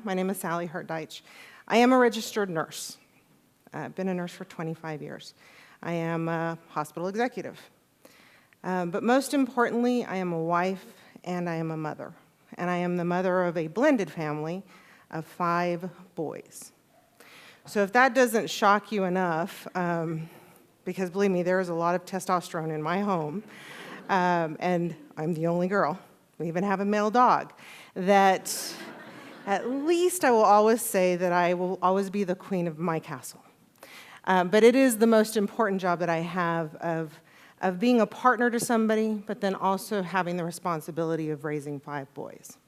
My name is Sally Hurt-Deitch. I am a registered nurse. I've been a nurse for 25 years. I am a hospital executive. But most importantly, I am a wife and I am a mother. And I am the mother of a blended family of 5 boys. So if that doesn't shock you enough, because believe me, there is a lot of testosterone in my home, and I'm the only girl. We even have a male dog, that at least I will always say that I will always be the queen of my castle. But it is the most important job that I have of being a partner to somebody, but then also having the responsibility of raising 5 boys.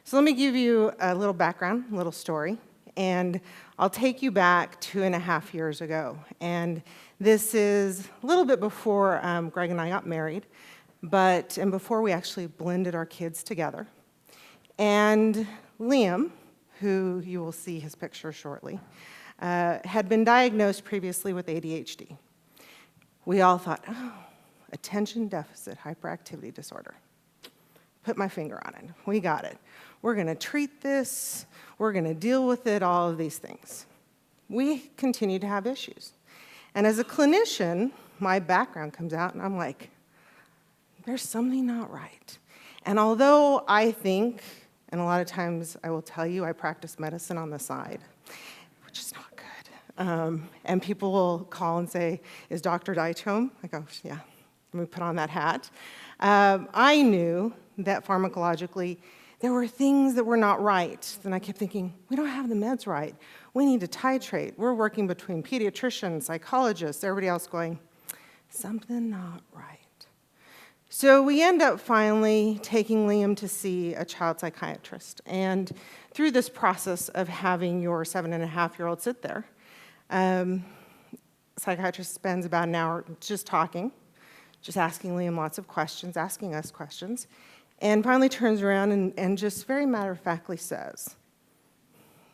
So let me give you a little background, a little story, and I'll take you back 2.5 years ago. And this is a little bit before Greg and I got married, and before we actually blended our kids together. And Liam, who you will see his picture shortly, had been diagnosed previously with ADHD. We all thought, oh, attention deficit hyperactivity disorder. Put my finger on it. We got it. We're going to treat this. We're going to deal with it, all of these things. We continue to have issues. And as a clinician, my background comes out, and I'm like, there's something not right. And although I think, and a lot of times I will tell you, I practice medicine on the side, which is not good. And people will call and say, is Dr. Deitch home? I go, yeah, let me put on that hat. I knew that pharmacologically, there were things that were not right. Then I kept thinking, we don't have the meds right. We need to titrate. We're working between pediatricians, psychologists, everybody else going, something not right. So we end up finally taking Liam to see a child psychiatrist. And through this process of having your 7.5-year-old sit there, psychiatrist spends about an hour just talking, just asking Liam lots of questions, asking us questions, and finally turns around and just very matter-of-factly says,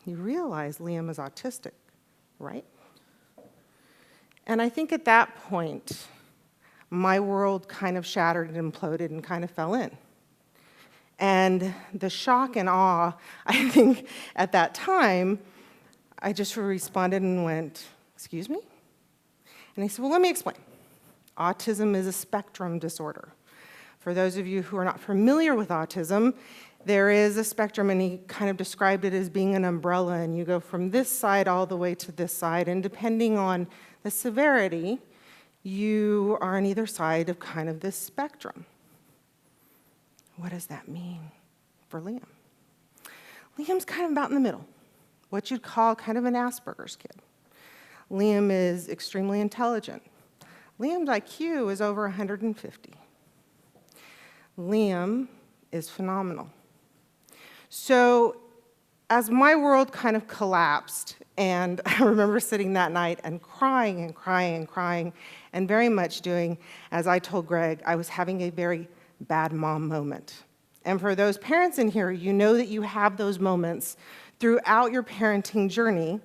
you realize Liam is autistic, right? And I think at that point, my world kind of shattered and imploded and kind of fell in. And the shock and awe, I think at that time, I just responded and went, excuse me? And he said, well, let me explain. Autism is a spectrum disorder. For those of you who are not familiar with autism, there is a spectrum, and he kind of described it as being an umbrella, and you go from this side all the way to this side, and depending on the severity, you are on either side of kind of this spectrum. What does that mean for Liam? Liam's kind of about in the middle, what you'd call kind of an Asperger's kid. Liam is extremely intelligent. Liam's IQ is over 150. Liam is phenomenal. So as my world kind of collapsed, and I remember sitting that night and crying and crying and crying, and very much doing, as I told Greg, I was having a very bad mom moment. And for those parents in here, you know that you have those moments throughout your parenting journey,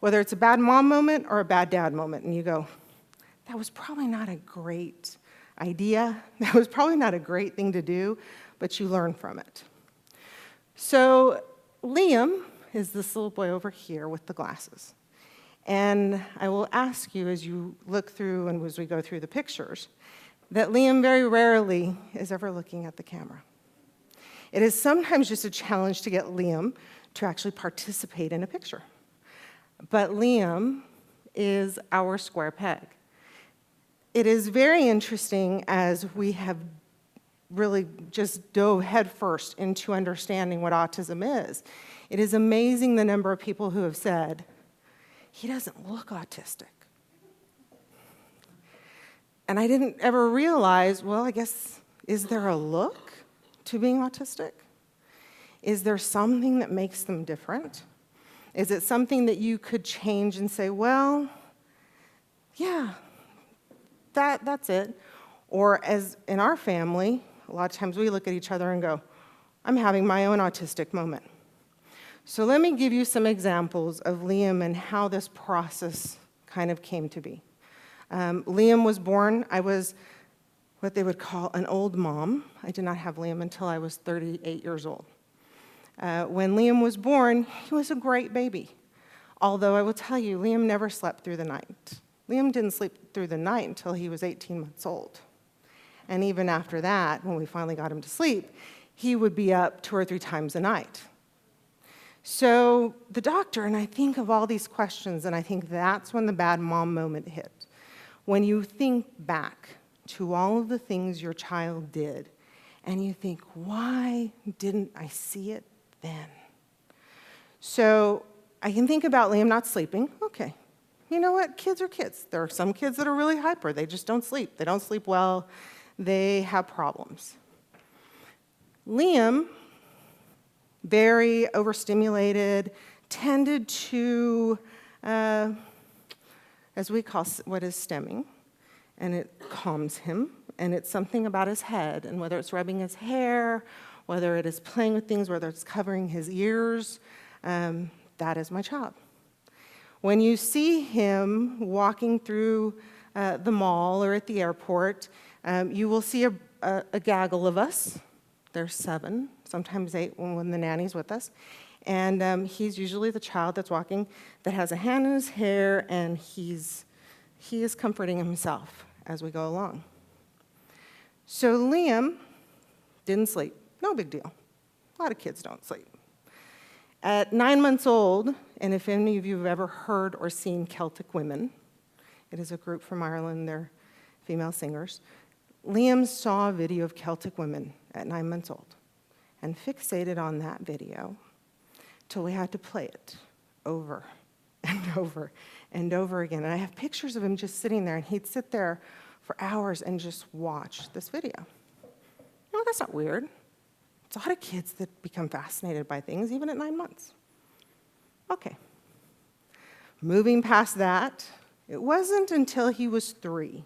whether it's a bad mom moment or a bad dad moment, and you go, that was probably not a great idea, that was probably not a great thing to do, but you learn from it. So Liam is this little boy over here with the glasses. And I will ask you as you look through and as we go through the pictures, that Liam very rarely is ever looking at the camera. It is sometimes just a challenge to get Liam to actually participate in a picture. But Liam is our square peg. It is very interesting as we have really just dove headfirst into understanding what autism is. It is amazing the number of people who have said, he doesn't look autistic. And I didn't ever realize, well, I guess, is there a look to being autistic? Is there something that makes them different? Is it something that you could change and say, well, yeah, that's it? Or as in our family, a lot of times we look at each other and go, I'm having my own autistic moment. So let me give you some examples of Liam and how this process kind of came to be. Liam was born, I was what they would call an old mom. I did not have Liam until I was 38 years old. When Liam was born, he was a great baby. Although I will tell you, Liam never slept through the night. Liam didn't sleep through the night until he was 18 months old. And even after that, when we finally got him to sleep, he would be up 2 or 3 times a night. So the doctor, and I think of all these questions, and I think that's when the bad mom moment hit. When you think back to all of the things your child did, and you think, why didn't I see it then? So I can think about Liam not sleeping. Okay, you know what? Kids are kids. There are some kids that are really hyper. They just don't sleep. They don't sleep well. They have problems. Liam, very overstimulated, tended to, as we call what is stemming, and it calms him, and it's something about his head, and whether it's rubbing his hair, whether it is playing with things, whether it's covering his ears, that is my child. When you see him walking through the mall or at the airport, you will see a gaggle of us. There's 7, sometimes 8 when the nanny's with us. And he's usually the child that's walking that has a hand in his hair, and he is comforting himself as we go along. So Liam didn't sleep. No big deal. A lot of kids don't sleep. At 9 months old, and if any of you have ever heard or seen Celtic Women, it is a group from Ireland, they're female singers, Liam saw a video of Celtic women at 9 months old and fixated on that video till we had to play it over and over and over again. And I have pictures of him just sitting there, and he'd sit there for hours and just watch this video. No, that's not weird. It's a lot of kids that become fascinated by things, even at 9 months. Okay. Moving past that, it wasn't until he was 3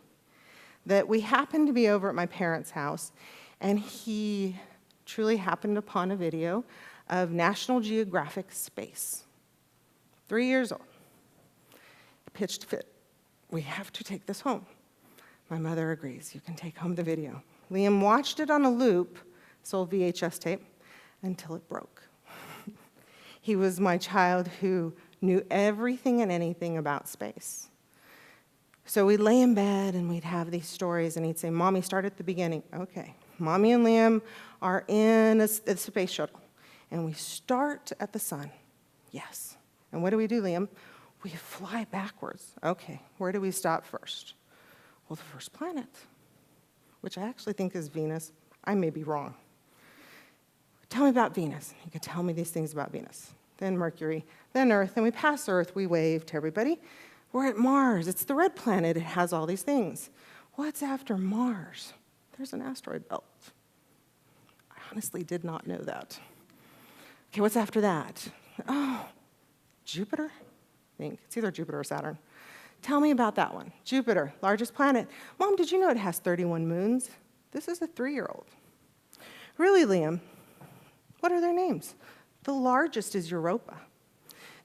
that we happened to be over at my parents' house, and he truly happened upon a video of National Geographic Space. 3 years old. Pitched fit. We have to take this home. My mother agrees. You can take home the video. Liam watched it on a loop, this old VHS tape, until it broke. He was my child who knew everything and anything about space. So we'd lay in bed and we'd have these stories, and he'd say, Mommy, start at the beginning. Okay, Mommy and Liam are in a space shuttle, and we start at the sun. Yes. And what do, Liam? We fly backwards. Okay, where do we stop first? Well, the first planet, which I actually think is Venus. I may be wrong. Tell me about Venus. He could tell me these things about Venus. Then Mercury, then Earth, then we pass Earth, we wave to everybody. We're at Mars. It's the red planet. It has all these things. What's after Mars? There's an asteroid belt. I honestly did not know that. Okay, what's after that? Oh, Jupiter? I think it's either Jupiter or Saturn. Tell me about that one. Jupiter, largest planet. Mom, did you know it has 31 moons? This is a 3-year-old. Really, Liam? What are their names? The largest is Europa.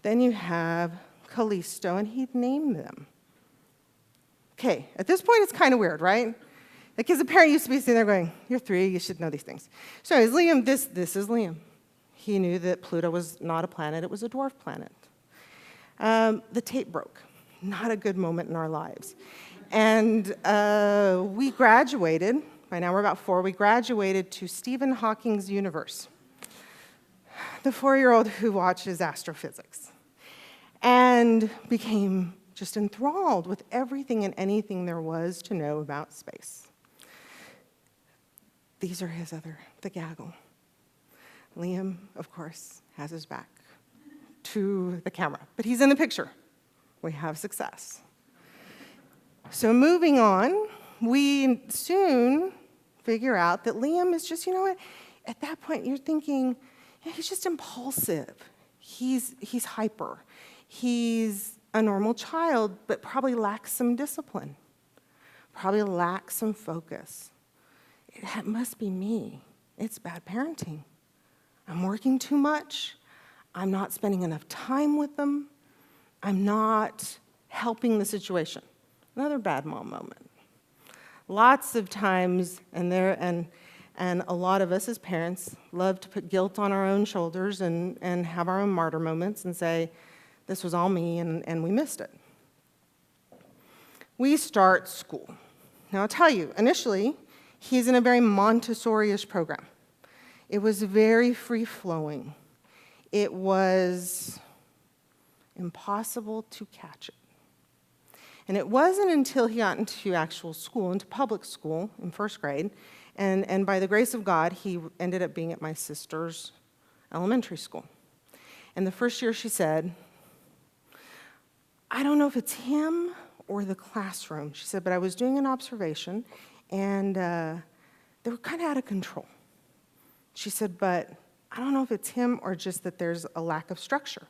Then you have Callisto, and he'd name them. Okay, at this point, it's kind of weird, right? Like, as a parent, used to be sitting there going, you're 3, you should know these things. So is Liam, this is Liam. He knew that Pluto was not a planet, it was a dwarf planet. The tape broke. Not a good moment in our lives. And we graduated, by now we're about 4, we graduated to Stephen Hawking's universe. The 4-year-old who watches astrophysics. And became just enthralled with everything and anything there was to know about space. These are the gaggle. Liam, of course, has his back to the camera, but he's in the picture. We have success. So moving on, we soon figure out that Liam is just, you know what, at that point you're thinking, yeah, he's just impulsive. He's hyper. He's a normal child, but probably lacks some discipline, probably lacks some focus. It must be me. It's bad parenting. I'm working too much. I'm not spending enough time with them. I'm not helping the situation. Another bad mom moment. Lots of times, and And a lot of us as parents love to put guilt on our own shoulders and have our own martyr moments and say, this was all me and we missed it. We start school. Now I'll tell you, initially, he's in a very Montessori-ish program. It was very free-flowing. It was impossible to catch it. And it wasn't until he got into actual school, into public school in first grade, and by the grace of God, he ended up being at my sister's elementary school. And the first year she said, I don't know if it's him or the classroom. She said, but I was doing an observation, and they were kind of out of control. She said, but I don't know if it's him or just that there's a lack of structure.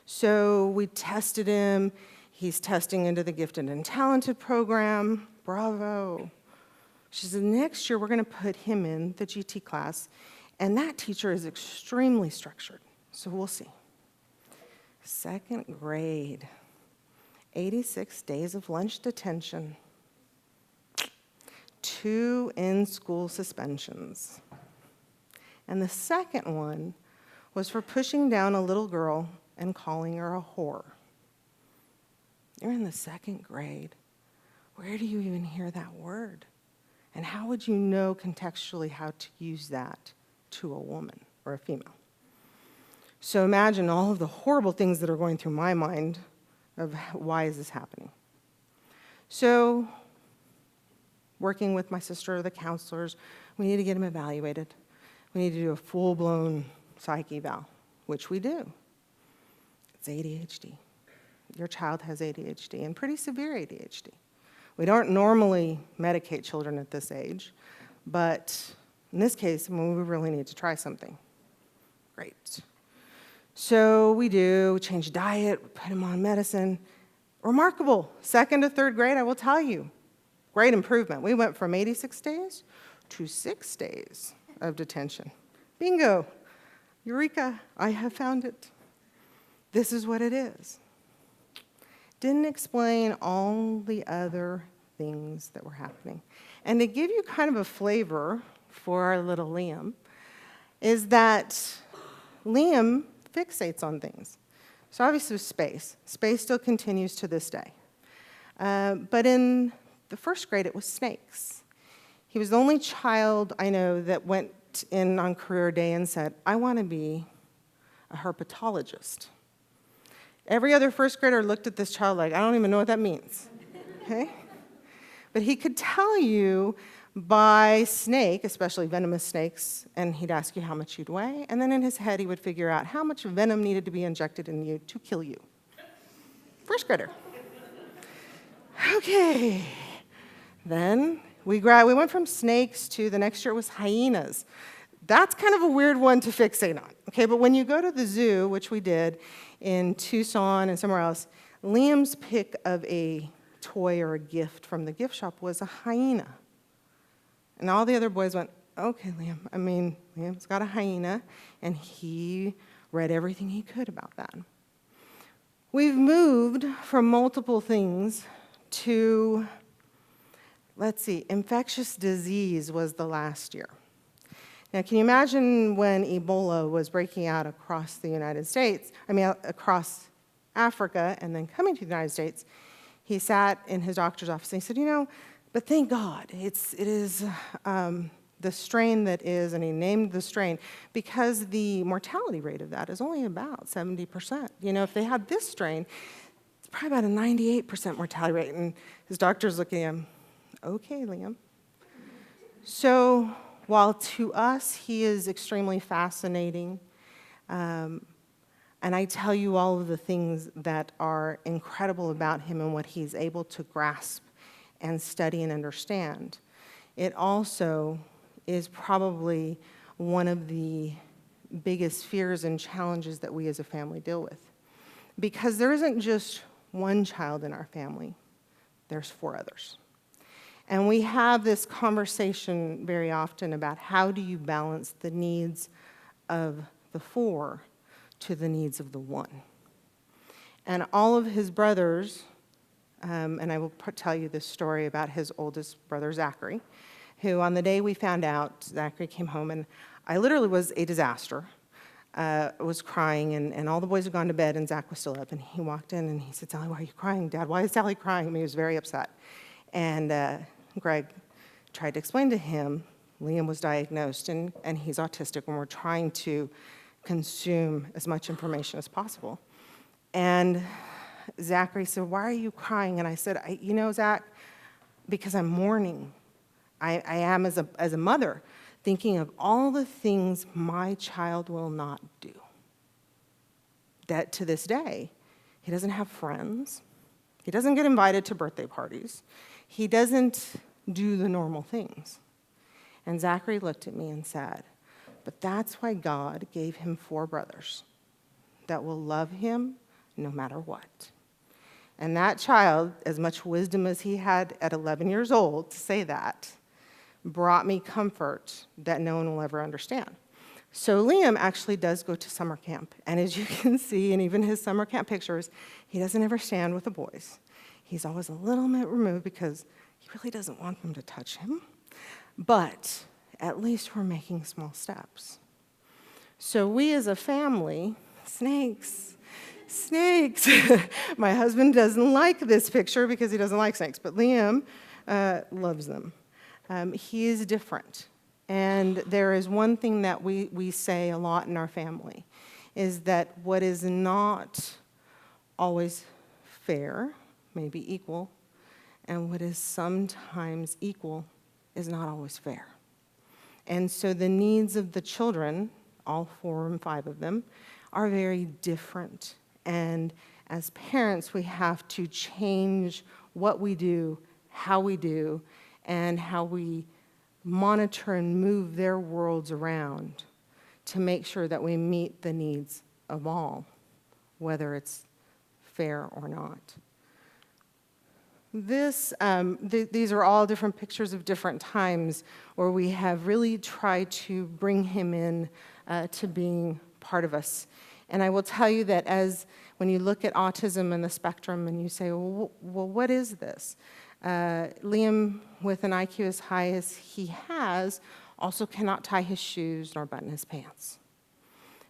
So we tested him. He's testing into the gifted and talented program. Bravo. She said, next year we're going to put him in the GT class, and that teacher is extremely structured. So we'll see. Second grade, 86 days of lunch detention, 2 in-school suspensions. And the second one was for pushing down a little girl and calling her a whore. You're in the second grade. Where do you even hear that word? And how would you know contextually how to use that to a woman or a female? So imagine all of the horrible things that are going through my mind of why is this happening. So working with my sister, the counselors, we need to get him evaluated. We need to do a full-blown psych eval, which we do. It's ADHD. Your child has ADHD, and pretty severe ADHD. We don't normally medicate children at this age, but in this case, we really need to try something. Great. So we change diet, we put him on medicine. Remarkable. 2nd to 3rd grade, I will tell you, great improvement. We went from 86 days to 6 days of detention. Bingo. Eureka, I have found it. This is what it is. Didn't explain all the other things that were happening. And to give you kind of a flavor for our little Liam, is that Liam fixates on things. So obviously space. Space still continues to this day. But in the 1st grade, it was snakes. He was the only child I know that went in on career day and said, I want to be a herpetologist. Every other 1st grader looked at this child like, I don't even know what that means, okay? But he could tell you by snake, especially venomous snakes, and he'd ask you how much you'd weigh, and then in his head he would figure out how much venom needed to be injected in you to kill you. 1st grader. Okay. Then we went from snakes to the next year it was hyenas. That's kind of a weird one to fixate on, okay? But when you go to the zoo, which we did in Tucson and somewhere else, Liam's pick of a toy or a gift from the gift shop was a hyena. And all the other boys went, okay, Liam's got a hyena, and he read everything he could about that. We've moved from multiple things to, let's see, infectious disease was the last year. Now, can you imagine when Ebola was breaking out across the United States, across Africa, and then coming to the United States, he sat in his doctor's office and he said, but thank God, it is the strain that is, and he named the strain, because the mortality rate of that is only about 70%. If they had this strain, it's probably about a 98% mortality rate, and his doctor's looking at him, okay, Liam. So, while to us he is extremely fascinating, and I tell you all of the things that are incredible about him and what he's able to grasp and study and understand, it also is probably one of the biggest fears and challenges that we as a family deal with. Because there isn't just one child in our family, there's 4 others. And we have this conversation very often about how do you balance the needs of the 4 to the needs of the 1. And all of his brothers, and I will tell you this story about his oldest brother, Zachary. who on the day we found out, Zachary came home, and I literally was a disaster. Was crying, and all the boys had gone to bed, and Zach was still up, and he walked in, and he said, "Sally, why are you crying, Dad? Why is Sally crying?" I mean, he was very upset. And Greg tried to explain to him, Liam was diagnosed, and he's autistic, and we're trying to consume as much information as possible. And Zachary said, "Why are you crying?" And I said, "You know, Zach, because I'm mourning. I am, as a mother, thinking of all the things my child will not do. That to this day, he doesn't have friends. He doesn't get invited to birthday parties. He doesn't do the normal things." And Zachary looked at me and said, "But that's why God gave him 4 brothers that will love him no matter what." And that child, as much wisdom as he had at 11 years old to say that, brought me comfort that no one will ever understand. So Liam actually does go to summer camp. And as you can see, in even his summer camp pictures, he doesn't ever stand with the boys. He's always a little bit removed because he really doesn't want them to touch him. But at least we're making small steps. So we as a family, snakes. My husband doesn't like this picture because he doesn't like snakes, but Liam loves them. He is different. And there is one thing that we say a lot in our family, is that what is not always fair may be equal, and what is sometimes equal is not always fair. And so the needs of the children, all 4 and 5 of them, are very different. And as parents, we have to change what we do, how we do, and how we monitor and move their worlds around to make sure that we meet the needs of all, whether it's fair or not. These are all different pictures of different times where we have really tried to bring him in to being part of us. And I will tell you that when you look at autism and the spectrum and you say, well, what is this? Liam, with an IQ as high as he has, also cannot tie his shoes nor button his pants.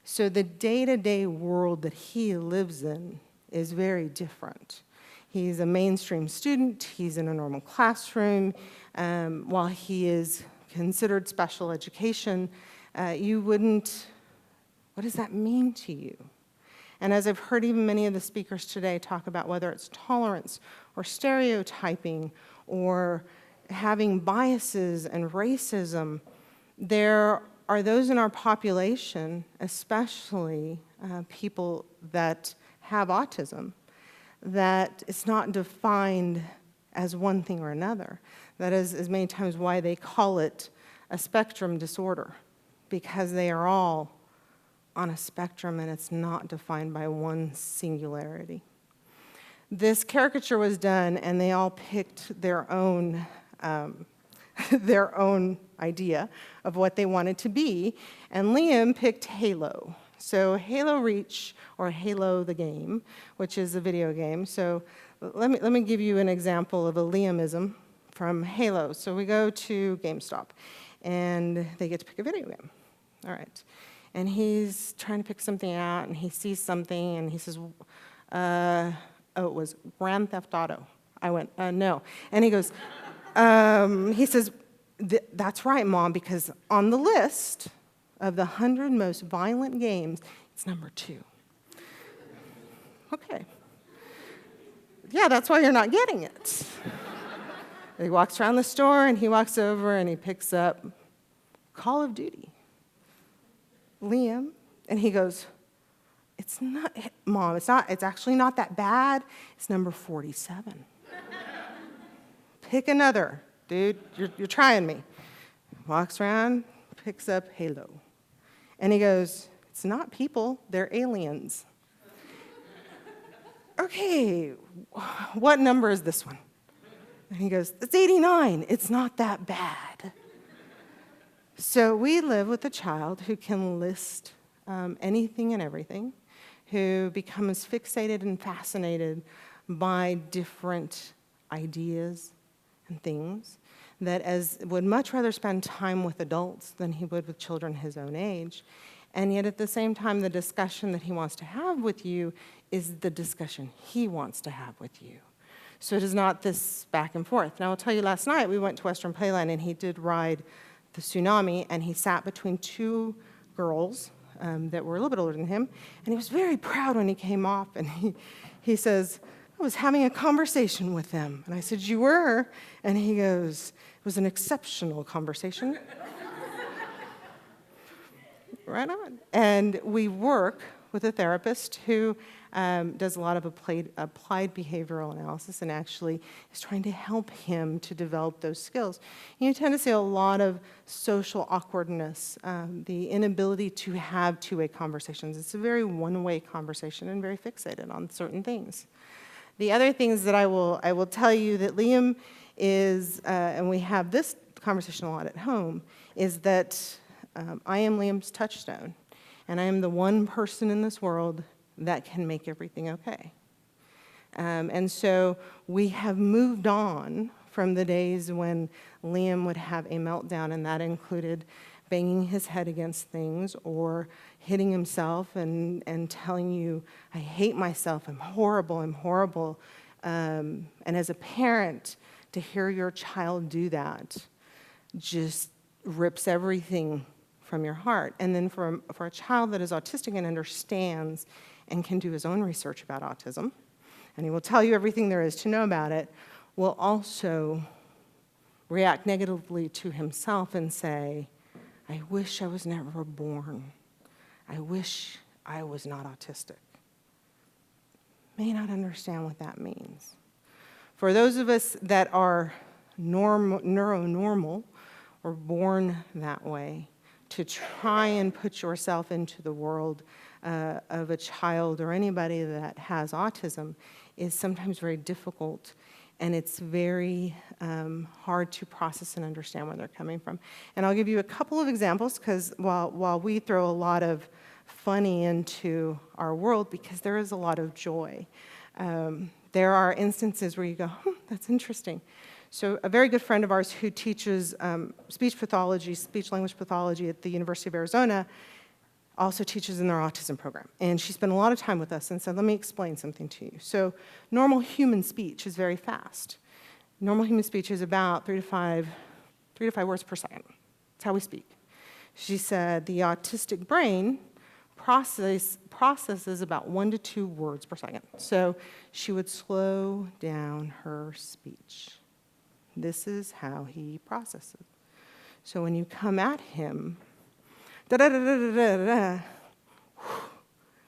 So the day-to-day world that he lives in is very different. He's a mainstream student. He's in a normal classroom. While he is considered special education, you wouldn't, what does that mean to you? And as I've heard even many of the speakers today talk about whether it's tolerance or stereotyping or having biases and racism, there are those in our population, especially people that have autism, that it's not defined as one thing or another. That is many times why they call it a spectrum disorder, because they are all on a spectrum and it's not defined by one singularity. This caricature was done and they all picked their own idea of what they wanted to be, and Liam picked Halo. So Halo Reach, or Halo the game, which is a video game. So let me give you an example of a Liamism from Halo. So we go to GameStop, and they get to pick a video game. All right. And he's trying to pick something out, and he sees something, and he says, it was Grand Theft Auto. I went, no. And he goes, he says, that's right, Mom, because on the list of the 100 most violent games, it's number 2. Okay. Yeah, that's why you're not getting it. He walks around the store, and he walks over, and he picks up Call of Duty. Liam, and he goes, it's not, Mom, it's actually not that bad. It's number 47. Pick another, dude, you're trying me. Walks around, picks up Halo. And he goes, it's not people, they're aliens. Okay, what number is this one? And he goes, it's 89, it's not that bad. So we live with a child who can list anything and everything, who becomes fixated and fascinated by different ideas and things that would much rather spend time with adults than he would with children his own age. And yet at the same time, the discussion that he wants to have with you is the discussion he wants to have with you. So it is not this back and forth. Now, I'll tell you, last night we went to Western Playland, and he did ride the Tsunami, and he sat between two girls that were a little bit older than him, and he was very proud when he came off, and he says, I was having a conversation with them. And I said, you were? And he goes, it was an exceptional conversation. Right on. And we work with a therapist who does a lot of applied behavioral analysis and actually is trying to help him to develop those skills. And you tend to see a lot of social awkwardness, the inability to have two-way conversations. It's a very one-way conversation and very fixated on certain things. The other things that I will tell you that Liam is, and we have this conversation a lot at home, is that I am Liam's touchstone, and I am the one person in this world that can make everything okay. And so we have moved on from the days when Liam would have a meltdown, and that included banging his head against things or hitting himself and telling you, I hate myself, I'm horrible, I'm horrible. And as a parent, to hear your child do that just rips everything from your heart. And then for a child that is autistic and understands and can do his own research about autism, and he will tell you everything there is to know about it, will also react negatively to himself and say, I wish I was never born. I wish I was not autistic. May not understand what that means. For those of us that are neuronormal or born that way, to try and put yourself into the world of a child or anybody that has autism is sometimes very difficult, and it's very hard to process and understand where they're coming from. And I'll give you a couple of examples, because while we throw a lot of funny into our world, because there is a lot of joy, there are instances where you go, that's interesting. So a very good friend of ours who teaches speech pathology, speech-language pathology at the University of Arizona, also teaches in their autism program. And she spent a lot of time with us and said, let me explain something to you. So normal human speech is very fast. Normal human speech is about 3 to 5 words per second. That's how we speak. She said the autistic brain processes about 1 to 2 words per second. So she would slow down her speech. This is how he processes. So when you come at him, da-da-da-da-da-da-da,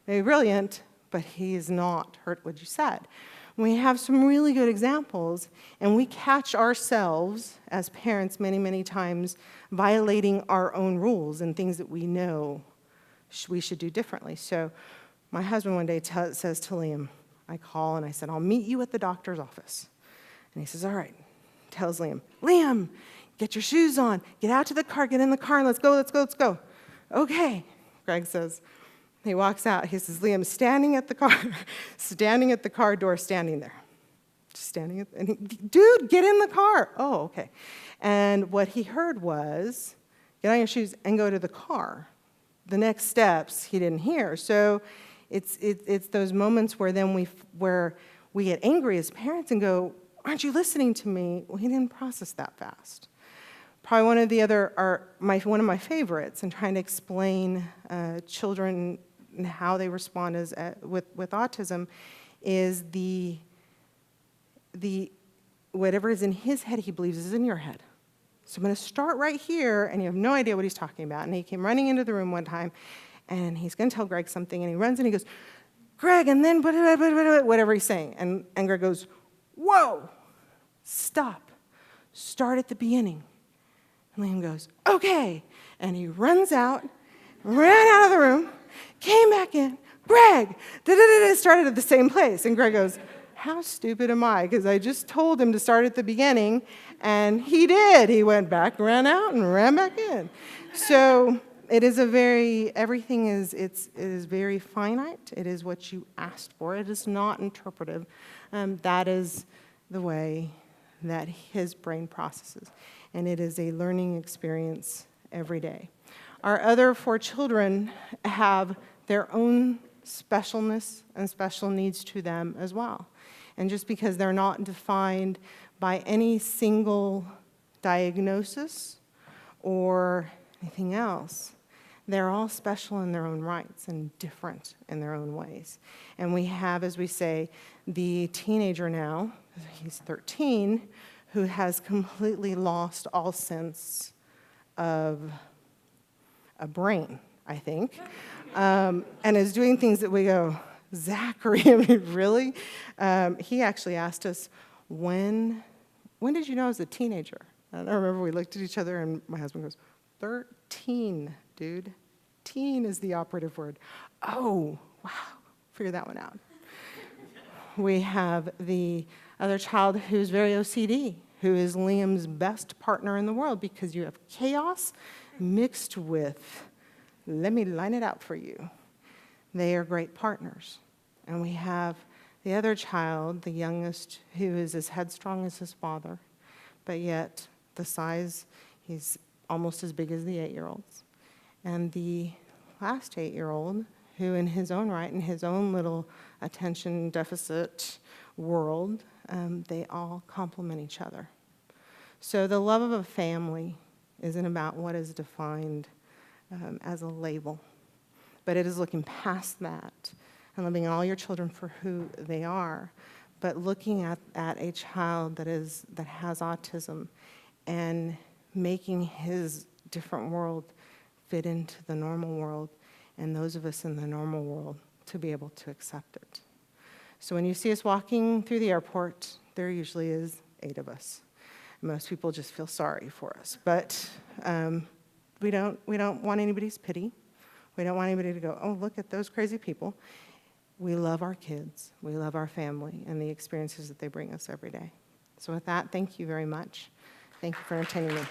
maybe brilliant, but he has not heard what you said. We have some really good examples, and we catch ourselves as parents many, many times violating our own rules and things that we know we should do differently. So my husband one day says to Liam, I call and I said, I'll meet you at the doctor's office. And he says, all right. Tells Liam, get your shoes on, get out to the car, get in the car, and let's go, let's go, let's go. Okay, Greg says. He walks out. He says, Liam's standing at the car door, standing there. Just standing at, and dude, get in the car. Oh, okay. And what he heard was, get on your shoes and go to the car. The next steps he didn't hear. So it's those moments where then we get angry as parents and go, aren't you listening to me? Well, he didn't process that fast. Probably one of my favorites in trying to explain children and how they respond with autism is the whatever is in his head he believes is in your head. So I'm going to start right here, and you have no idea what he's talking about. And he came running into the room one time, and he's going to tell Greg something, and he runs and he goes, Greg, and then whatever he's saying. And Greg goes, whoa, stop, start at the beginning. And Liam goes, okay. And he runs out, ran out of the room, came back in, Greg, started at the same place. And Greg goes, how stupid am I? Because I just told him to start at the beginning, and he did. He went back, ran out, and ran back in. So it is everything is very finite. It is what you asked for. It is not interpretive. That is the way that his brain processes. and it is a learning experience every day. Our other 4 children have their own specialness and special needs to them as well. And just because they're not defined by any single diagnosis or anything else, they're all special in their own rights and different in their own ways. And we have, as we say, the teenager now, he's 13, who has completely lost all sense of a brain, I think, and is doing things that we go, Zachary, I mean, really? He actually asked us, when did you know I was a teenager? And I remember we looked at each other, and my husband goes, 13, dude. Teen is the operative word. Oh, wow, figure that one out. We have the other child who's very OCD, who is Liam's best partner in the world, because you have chaos mixed with, let me line it out for you. They are great partners. And we have the other child, the youngest, who is as headstrong as his father, but yet the size, he's almost as big as the 8-year-olds. And the last 8-year-old, who in his own right, in his own little attention deficit world, they all complement each other. So the love of a family isn't about what is defined as a label, but it is looking past that and loving all your children for who they are, but looking at a child that has autism and making his different world fit into the normal world, and those of us in the normal world to be able to accept it. So when you see us walking through the airport, there usually is 8 of us. Most people just feel sorry for us, but we don't want anybody's pity. We don't want anybody to go, oh, look at those crazy people. We love our kids, we love our family, and the experiences that they bring us every day. So with that, thank you very much. Thank you for entertaining me.